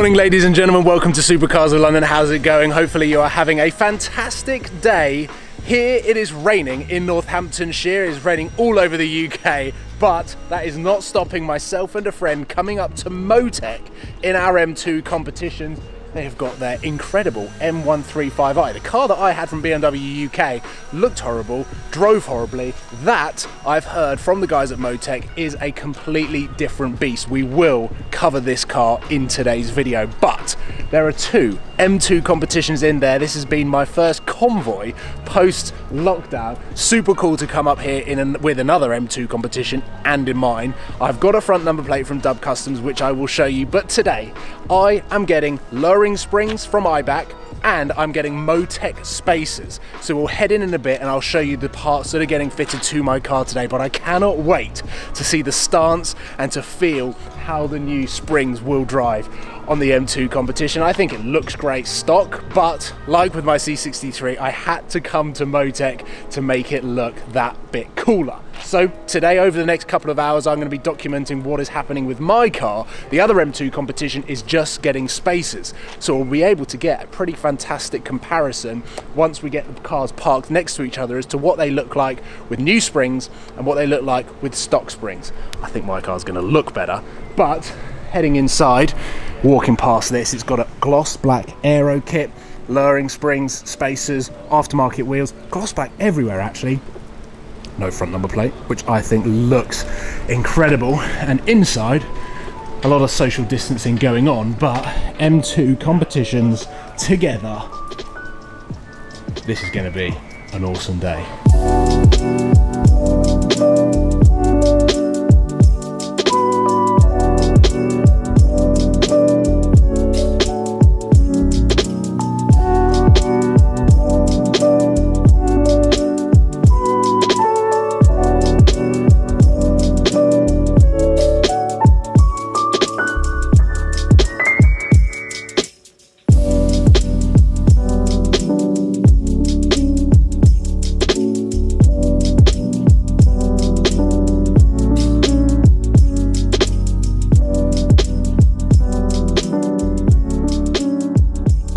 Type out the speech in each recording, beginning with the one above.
morning, ladies and gentlemen. Welcome to Supercars of London. How's it going? Hopefully you are having a fantastic day. Here it is raining in Northamptonshire. It's raining all over the UK, but that is not stopping myself and a friend coming up to Motech in our M2 competition. They have got their incredible M135i. The car that I had from BMW UK looked horrible, drove horribly. That, I've heard from the guys at Motech, is a completely different beast. We will cover this car in today's video, but there are two M2 competitions in there. This has been my first convoy post-lockdown. Super cool to come up here with another M2 competition and in mine. I've got a front number plate from Dub Customs, which I will show you, but today I am getting lowering springs from iBack and I'm getting Motech spacers. So we'll head in a bit and I'll show you the parts that are getting fitted to my car today, but I cannot wait to see the stance and to feel how the new springs will drive on the M2 competition. I think it looks great stock, but like with my C63, I had to come to Motech to make it look that bit cooler. So today, over the next couple of hours, I'm going to be documenting what is happening with my car. The other M2 competition is just getting spacers, so we'll be able to get a pretty fantastic comparison once we get the cars parked next to each other as to what they look like with new springs and what they look like with stock springs. I think my car's going to look better, but heading inside, walking past this, it's got a gloss black aero kit, lowering springs, spacers, aftermarket wheels, gloss black everywhere actually. No front number plate, which I think looks incredible, and inside a lot of social distancing going on, but M2 competitions together. This is going to be an awesome day.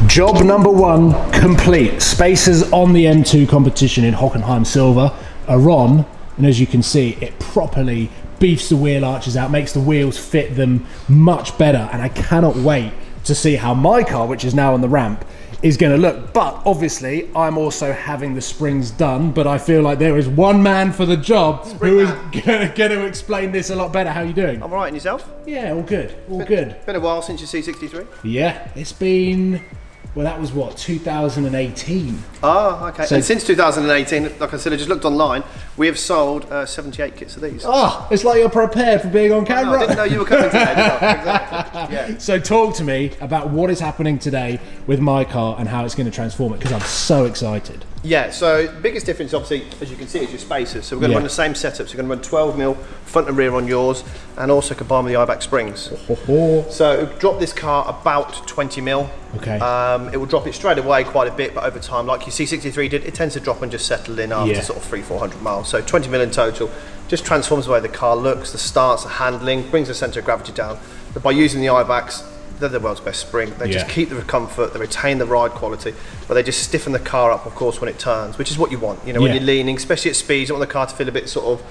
Job number one complete. Spacers on the M2 competition in Hockenheim Silver are on, and as you can see, it properly beefs the wheel arches out, makes the wheels fit them much better, and I cannot wait to see how my car, which is now on the ramp, is going to look. But obviously I'm also having the springs done, but I feel like there is one man for the job who is going to explain this a lot better. How are you doing? I'm alright, and yourself? Yeah, all good, all good. Been a while since your C63? Yeah, it's been, well, that was what, 2018. Oh, okay. So, and since 2018, like I said, I just looked online, we have sold 78 kits of these. Oh, it's like you're prepared for being on camera. I didn't know you were coming today, did I? Exactly. Yeah. So talk to me about what is happening today with my car and how it's going to transform it, because I'm so excited. Yeah, so the biggest difference, obviously, as you can see, is your spacers. So we're going to run the same setup. So we're going to run 12mm front and rear on yours, and also combine with the iBack springs. So it will drop this car about 20mm. Okay. It will drop it straight away quite a bit, but over time, like your C63 did, it tends to drop and just settle in after sort of 300-400 miles. So 20mm in total, just transforms the way the car looks, the stance, the handling, brings the centre of gravity down. But by using the iBacks, they're the world's best spring. They just keep the comfort, they retain the ride quality, but they just stiffen the car up, of course, when it turns, which is what you want. You know, when you're leaning, especially at speeds, you want the car to feel a bit sort of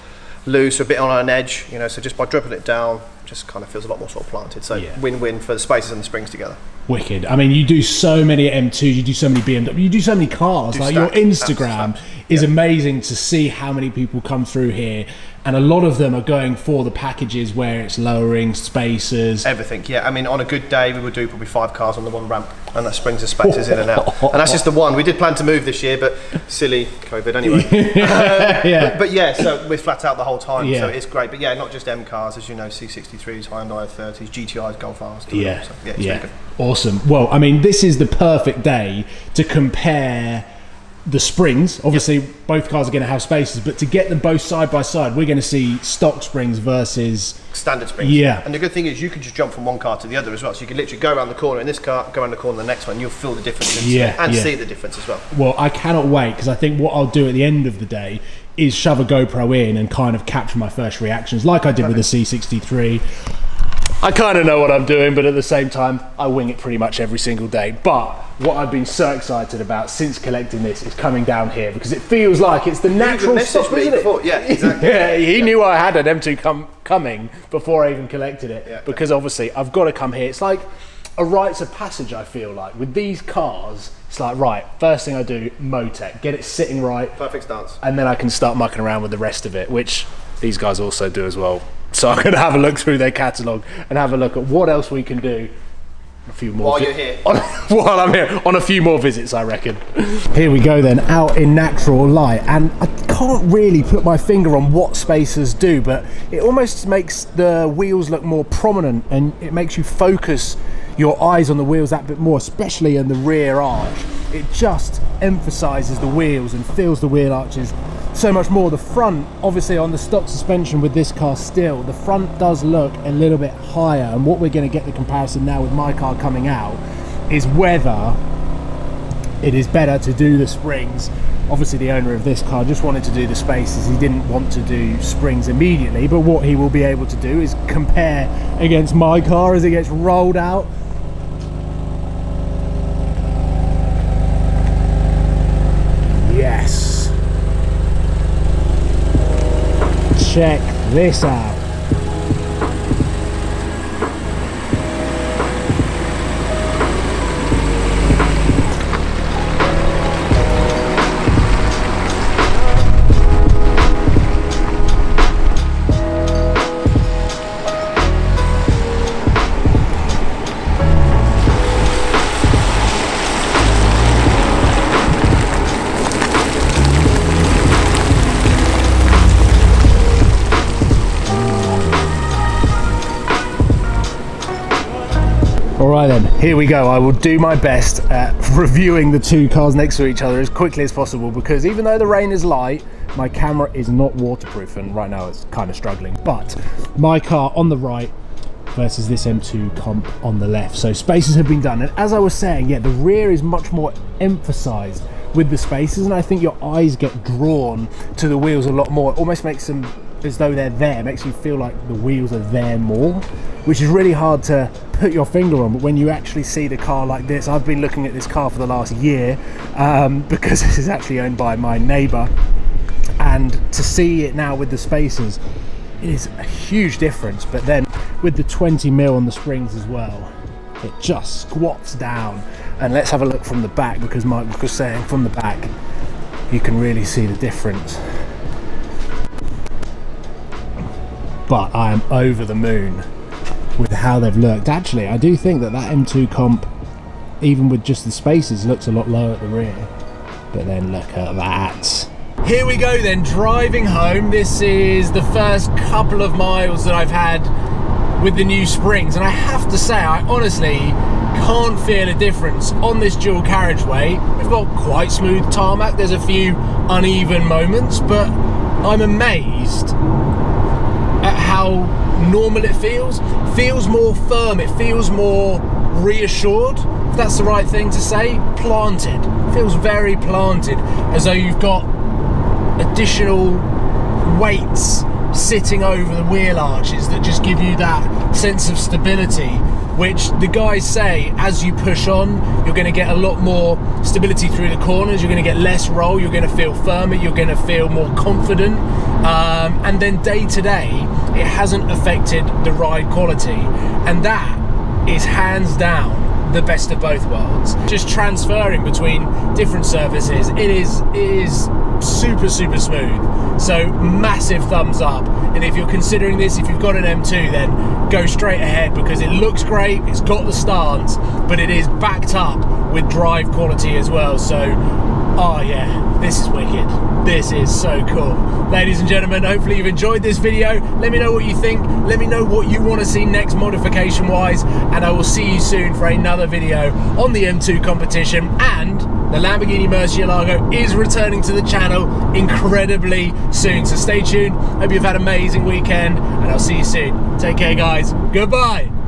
loose or a bit on an edge, you know, so just by dropping it down, just kind of feels a lot more sort of planted. So win-win for the spacers and the springs together. Wicked. I mean, you do so many M2s, you do so many BMW, you do so many cars. Like your Instagram is amazing to see how many people come through here, and a lot of them are going for the packages where it's lowering, spacers, everything. Yeah, I mean, on a good day we would do probably 5 cars on the one ramp, and that springs the spacers in and out. And that's just the one. We did plan to move this year, but silly COVID anyway. But yeah, so we're flat out the whole time, so it's great. But yeah, not just M cars, as you know, C63s, Hyundai 30s, GTIs, Golf Rs. So yeah, it's really good. Awesome. Well, I mean, this is the perfect day to compare the springs. Obviously both cars are going to have spacers, but to get them both side by side, we're going to see stock springs versus standard springs. And the good thing is you can just jump from one car to the other as well, so you can literally go around the corner in this car, go around the corner in the next one, you'll feel the difference and see the difference as well. Well, I cannot wait, because I think what I'll do at the end of the day is shove a GoPro in and kind of capture my first reactions like I did with the C63. I kind of know what I'm doing, but at the same time, I wing it pretty much every single day. But what I've been so excited about since collecting this is coming down here, because it feels like it's the natural stop, isn't it? Yeah, exactly. Yeah, he knew I had an M2 coming before I even collected it, because obviously I've got to come here. It's like a rites of passage, I feel like. With these cars, it's like, right, first thing I do, Motech, get it sitting right. Perfect stance. And then I can start mucking around with the rest of it, which these guys also do as well. So I'm going to have a look through their catalogue and have a look at what else we can do. A few more while you're here. While I'm here, on a few more visits, I reckon. Here we go then, out in natural light, and I can't really put my finger on what spacers do, but it almost makes the wheels look more prominent, and it makes you focus your eyes on the wheels that bit more, especially in the rear arch. It just emphasises the wheels and fills the wheel arches so much more. The front, obviously on the stock suspension with this car still, the front does look a little bit higher, and what we're going to get the comparison now with my car coming out is whether it is better to do the springs. Obviously the owner of this car just wanted to do the spacers, he didn't want to do springs immediately, but what he will be able to do is compare against my car as it gets rolled out. Yes. Check this out. Alright then, here we go. I will do my best at reviewing the two cars next to each other as quickly as possible, because even though the rain is light, my camera is not waterproof, and right now it's kind of struggling. But my car on the right versus this M2 Comp on the left. So spacers have been done, and as I was saying, yeah, the rear is much more emphasized with the spacers, and I think your eyes get drawn to the wheels a lot more. It almost makes them as though they're there. It makes you feel like the wheels are there more, which is really hard to put your finger on. But when you actually see the car like this, I've been looking at this car for the last year, because this is actually owned by my neighbour, and to see it now with the spacers, it is a huge difference. But then with the 20mm on the springs as well, it just squats down. And let's have a look from the back, because Mike was saying from the back you can really see the difference. But I am over the moon with how they've looked. Actually, I do think that that M2 Comp, even with just the spacers, looks a lot lower at the rear. But then look at that. Here we go then, driving home. This is the first couple of miles that I've had with the new springs, and I have to say, I honestly can't feel a difference on this dual carriageway. We've got quite smooth tarmac. There's a few uneven moments, but I'm amazed at how normal it feels. Feels more firm, it feels more reassured, if that's the right thing to say. Planted, feels very planted, as though you've got additional weights sitting over the wheel arches that just give you that sense of stability, which the guys say as you push on, you're going to get a lot more stability through the corners, you're going to get less roll, you're going to feel firmer, you're going to feel more confident, and then day to day it hasn't affected the ride quality, and that is hands down the best of both worlds. Just transferring between different surfaces, it is super smooth. So massive thumbs up. And if you're considering this, if you've got an M2, then go straight ahead, because it looks great, it's got the stance, but it is backed up with drive quality as well. So oh yeah, this is wicked. This is so cool. Ladies and gentlemen, hopefully you've enjoyed this video. Let me know what you think. Let me know what you want to see next modification wise, and I will see you soon for another video on the M2 Competition. And the Lamborghini Murcielago is returning to the channel incredibly soon, so stay tuned. Hope you've had an amazing weekend, and I'll see you soon. Take care guys, goodbye.